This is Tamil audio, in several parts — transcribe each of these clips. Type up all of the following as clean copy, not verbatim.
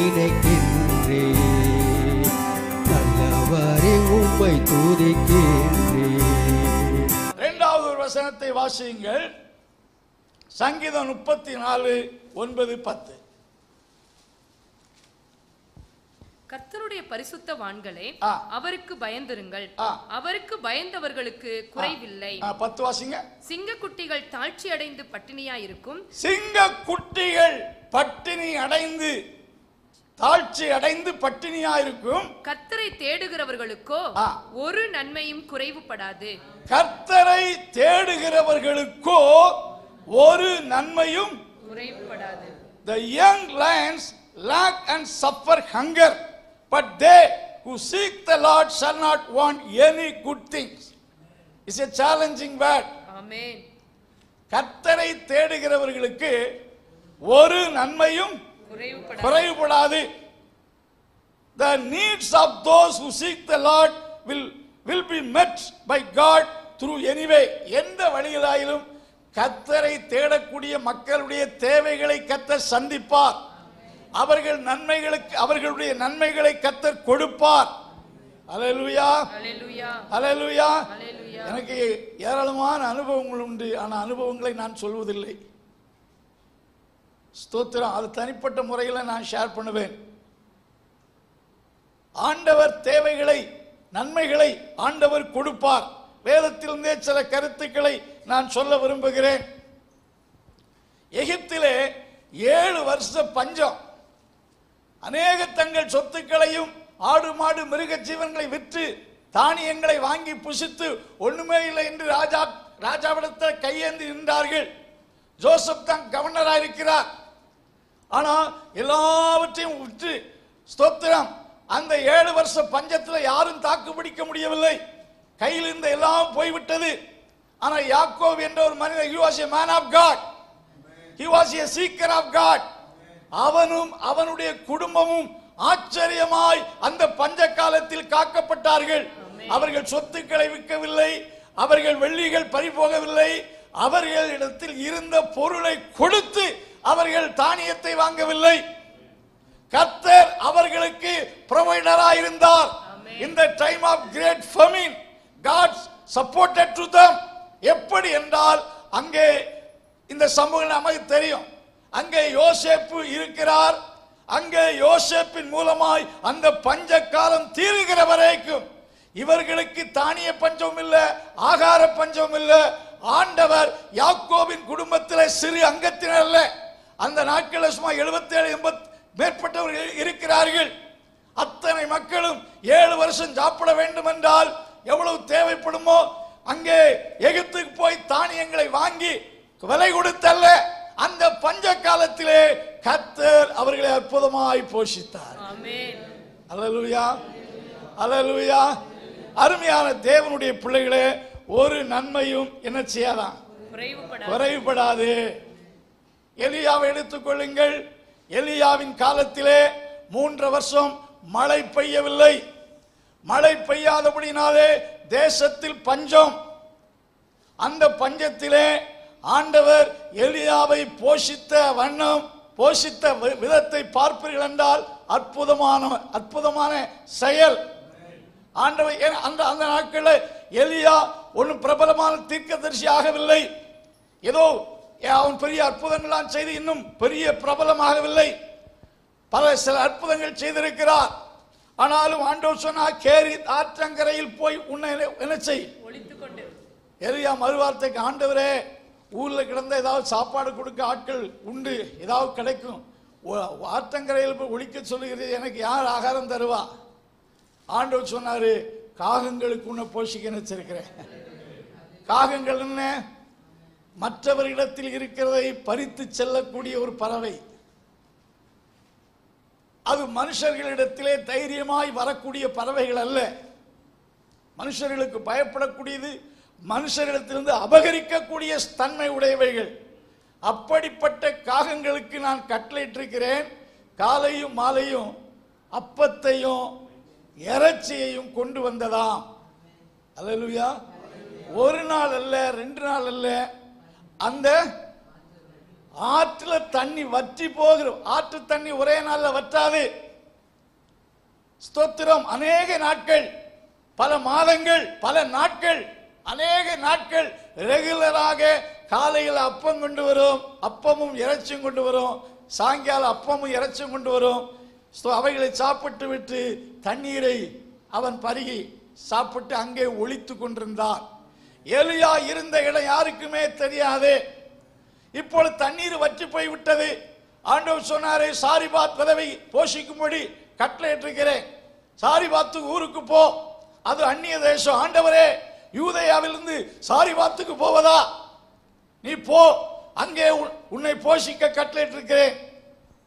நினைக்கின்றேன், நல்லவரே உம்மை துதிக்கின்றேன். இரண்டாவது ஒரு வசனத்தை வாசியுங்கள். சங்கீதம் 34:9-10. கர்த்தருடைய பரிசுத்தவான்களே, அவருக்கு பயந்திருங்கள், அவருக்கு பயந்தவர்களுக்கு குறைவில்லை. 10 வாசிங்க. சிங்கக்குட்டிகள் தாழ்ச்சி அடைந்து பட்டினியாயிருக்கும், சிங்கக்குட்டிகள் பட்டினி அடைந்து தாழ்ச்சி அடைந்து பட்டினியாயிருக்கும். கர்த்தரை தேடுகிறவர்களுக்கோ ஒரு நன்மையும் குறைவுபடாது. கர்த்தரை தேடுகிறவர்களுக்கோ ஒரு நன்மையும் குறைவுபடாது. The young lions lack and suffer hunger, but they who seek the Lord shall not want any good things. It's a challenging word. ஆமென். கர்த்தரை தேடுகிறவர்களுக்கு ஒரு நன்மையும் குறைவுபடாது. The needs of those who seek the Lord will be met by God through any way. எந்த வழியிலாயிலும் கர்த்தரை தேடக்கூடிய மக்களுடைய தேவைகளை கர்த்தர் சந்திப்பார். அவர்களுடைய நன்மைகளை கர்த்தர் கொடுப்பார். அல்லேலூயா, அல்லேலூயா, அல்லேலூயா. அல்லேலூயா. எனக்கு ஏராளமான அனுபவங்கள் உண்டு, ஆனால் அனுபவங்களை நான் சொல்வதில்லை. ஸ்தோத்திரம். அது தனிப்பட்ட முறையில் நான் ஷேர் பண்ணுவேன். ஆண்டவர் தேவைகளை நன்மைகளை ஆண்டவர் கொடுப்பார். வேதத்திலிருந்தே சில கருத்துக்களை நான் சொல்ல விரும்புகிறேன். எகிப்திலே 7 வருஷ பஞ்சம். அநேக தங்கள் சொத்துக்களையும் ஆடு மாடு மிருக ஜீவன்களை விற்று தானியங்களை வாங்கி புசித்து ஒண்ணுமே இல்லை என்று ராஜாவிடத்தில் கையேந்தி நின்றார்கள். ஜோசப் தான் கவர்னராக இருக்கிறார். ஆனா எல்லாவற்றையும் விற்று ஸ்தோத்திரம் அந்த 7 வருஷ பஞ்சத்தில் யாரும் தாக்கு பிடிக்க முடியவில்லை. கையில் இருந்த எல்லாம் போய்விட்டது. ஆனால் யாக்கோபு என்ற ஒரு மனிதன், he was a man of God, he was a seeker of God. அவனும் அவனுடைய குடும்பமும் ஆச்சரியமாய் அந்த பஞ்ச காலத்தில் காக்கப்பட்டார்கள். அவர்கள் சொத்துக்களை விற்கவில்லை, அவர்கள் வெள்ளிகள் பறிபோகவில்லை, அவர்களிடத்தில் இருந்த பொருளை கொடுத்து அவர்கள் தானியத்தை வாங்கவில்லை. கர்த்தர் அவர்களுக்கு ப்ரொவைடராக இருந்தார். In the time of great famine, God supported to them. எப்படி என்றால் அங்கே இந்த சமூகம் நமக்கு தெரியும். அங்கே யோசேப்பு இருக்கிறார். அங்கே யோசேப்பின் மூலமாய் அந்த பஞ்ச காலம் தீருகிற வரைக்கும் இவர்களுக்கு தானிய பஞ்சம் இல்ல, ஆகார பஞ்சம் இல்ல. ஆண்டவர் யாக்கோபின் குடும்பத்தில் சிறு அங்கத்தினர் அல்ல. அந்த நாட்களில் சுமார் 77-80 மேற்பட்டவர்கள் இருக்கிறார்கள். அத்தனை மக்களும் 7 வருஷம் சாப்பிட வேண்டும் என்றால் எவ்வளவு தேவைப்படுமோ அங்கே எகிப்துக்கு போய் தானியங்களை வாங்கி விலை கொடுத்தல்ல, அந்த பஞ்ச காலத்திலே கர்த்தர் அவர்களை அற்புதமாய் போஷித்தார். ஆமென். அல்லேலூயா, அல்லேலூயா. அருமையான தேவனுடைய பிள்ளைகளே, ஒரு நன்மையும் என்ன செய்யாதான், குறைவுபடாது. எலியாவை எடுத்துக்கொள்ளுங்கள். எலியாவின் காலத்திலே 3 வருஷம் மழை பெய்யவில்லை. மழை பெய்யாதபடினாலே தேசத்தில் பஞ்சம். அந்த பஞ்சத்திலே ஆண்டவர் எலியாவை போஷித்த விதத்தை பார்ப்பீர்கள் என்றால் அற்புதமான செயல். ஆண்டவர் அந்த நாட்களில் எலியா ஒன்றும் பிரபலமான தீர்க்கதரிசி ஆகவில்லை. ஏதோ அவன் பெரிய அற்புதங்களாம் செய்து இன்னும் பெரிய பிரபலமாகவில்லை. சில அற்புதங்கள் செய்திருக்கிறார். ஆனாலும் ஆண்டவர் சொன்னார், கேரி ஆற்றங்கரையில் போய் உன்னை என்ன செய், எலியா மறுவார்த்தைக்கு, ஆண்டவரே ஊர்ல கிடந்த ஏதாவது சாப்பாடு கொடுக்க ஆட்கள் உண்டு, ஏதாவது கிடைக்கும், ஆற்றங்கரையில் போய் ஒழிக்க சொல்லுகிறது, எனக்கு யார் ஆகாரம் தருவா? ஆண்டவர் சொன்னாரு, காகங்களுக்கு உன்னை போஷிக்க நினைச்சிருக்கிறேன். காகங்கள் என்ன, மற்றவர்களிடத்தில் இருக்கிறதை பறித்து செல்லக்கூடிய ஒரு பறவை. அது மனுஷர்களிடத்திலே தைரியமாய் வரக்கூடிய பறவைகள் அல்ல. மனுஷர்களுக்கு பயப்படக்கூடியது, மனுஷரிடத்திலிருந்து அபகரிக்கக்கூடிய தன்மை உடையவைகள். அப்படிப்பட்ட காகங்களுக்கு நான் கட்டளையிட்டிருக்கிறேன், காலையும் மாலையும் அப்பத்தையும் இறைச்சியையும் கொண்டு வந்ததாம். அல்லேலூயா. 1 நாள் அல்ல, 2 நாள் அல்ல, அந்த ஆற்றுல தண்ணி வற்றி போகிறோம். ஆற்று தண்ணி ஒரே நாள்ல வற்றாது. ஸ்தோத்திரம். அநேக நாட்கள், பல மாதங்கள், பல நாட்கள், அநேக நாட்கள் ரெகுலராக காலையில் அப்பம் கொண்டு வரும், அப்பமும் இறைச்சியும் கொண்டு வரும், சாயங்காலம் அப்பமும் இறைச்சியும் கொண்டு வரும். அவைகளை சாப்பிட்டு விட்டு தண்ணீரை அவன் பருகி சாப்பிட்டு அங்கே ஒளித்து கொண்டிருந்தான். எலியா இருந்த இடம் யாருக்குமே தெரியாது. இப்பொழுது தண்ணீர் வற்றி போய் விட்டது. ஆண்டவர் சொன்னாரே, சாரிபாத் விதவை போஷிக்கும்படி கட்டளையிட்டிருக்கிறேன். சாரிபாத்து ஊருக்கு போ, அது அந்நிய தேசம். ஆண்டவரே, யூதேயாவிலிருந்து சாரிபாத்துக்கு போவதா? நீ போ, அங்கே உன்னை போஷிக்க கட்டளையிட்டிருக்கிறேன்.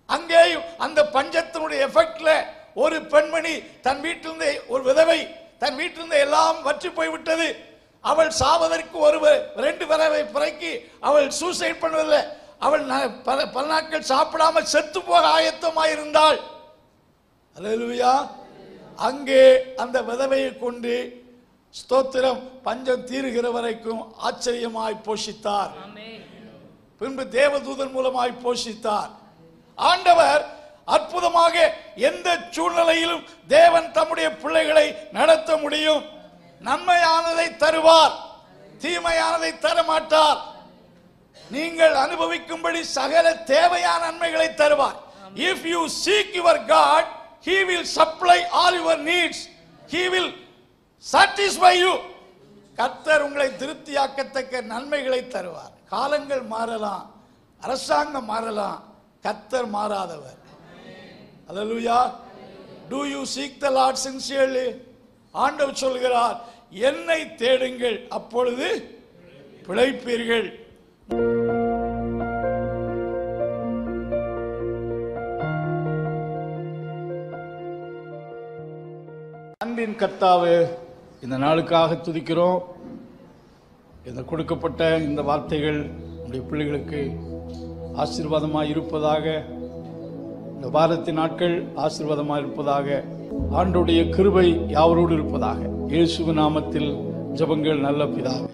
அங்கேயும் அந்த பஞ்சத்தினுடைய எஃபெக்ட்ல ஒரு பெண்மணி தன் வீட்டிலிருந்து, ஒரு விதவை தன் வீட்டிலிருந்து எல்லாம் வற்றி போய்விட்டது. அவள் சாவதற்கு ரெண்டு விதவை பிறக்கி அவள் சூசைட் பண்ணுவதில்லை. அவள் பல நாட்கள் சாப்பிடாமல் செத்து போக ஆயத்தமாயிருந்தாள். அல்லேலூயா. அங்கே அந்த விதவையை கொண்டு ஸ்தோத்திரம் பஞ்சம் தீருகிற வரைக்கும் ஆச்சரியமாய் போஷித்தார். பின்பு தேவதூதன் மூலமாய் போஷித்தார். ஆண்டவர் அற்புதமாக எந்த சூழ்நிலையிலும் தேவன் தம்முடைய பிள்ளைகளை நடத்த முடியும். நன்மையானதை தருவார், தீமையானதை தரமாட்டார். நீங்கள் அனுபவிக்கும்படி சகல தேவையான நன்மைகளை தருவார். If you seek your God, He will supply all your needs. He will satisfy you. கர்த்தர் உங்களை திருப்தியாக்கத்தக்க நன்மைகளை தருவார். காலங்கள் மாறலாம், அரசாங்கம் மாறலாம், கர்த்தர் மாறாதவர். அல்லேலூயா. Do you seek the Lord sincerely? ஆண்டவர் சொல்கிறார், என்னை தேடுங்கள், அப்பொழுது பிழைப்பீர்கள். அன்பின் கர்த்தாவே, இந்த நாளுக்காக துதிக்கிறோம். இந்த கொடுக்கப்பட்ட இந்த வார்த்தைகள் நம்முடைய பிள்ளைகளுக்கு ஆசீர்வாதமாக இருப்பதாக, இந்த வாரத்தின் நாட்கள் ஆசீர்வாதமாக இருப்பதாக, ஆண்டவருடைய கிருபை யாவரோடு இருப்பதாக. இயேசுவின் நாமத்தில் ஜெபங்கள் நல்ல பிதாவே.